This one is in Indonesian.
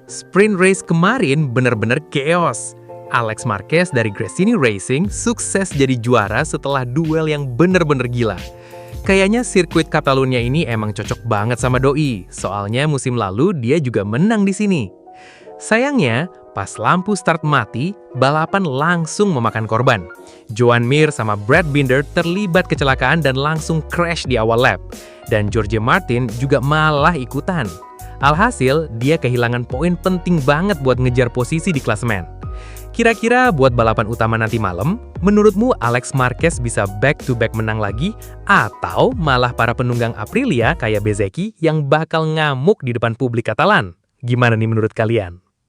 Sprint race kemarin bener-bener chaos. Alex Marquez dari Gresini Racing sukses jadi juara setelah duel yang bener-bener gila. Kayaknya sirkuit Catalunya ini emang cocok banget sama Doi, soalnya musim lalu dia juga menang di sini. Sayangnya, pas lampu start mati, balapan langsung memakan korban. Joan Mir sama Brad Binder terlibat kecelakaan dan langsung crash di awal lap. Dan Jorge Martin juga malah ikutan. Alhasil, dia kehilangan poin penting banget buat ngejar posisi di klasemen. Kira-kira buat balapan utama nanti malam, menurutmu Alex Marquez bisa back-to-back menang lagi? Atau malah para penunggang Aprilia kayak Bezzecchi yang bakal ngamuk di depan publik Katalan? Gimana nih menurut kalian?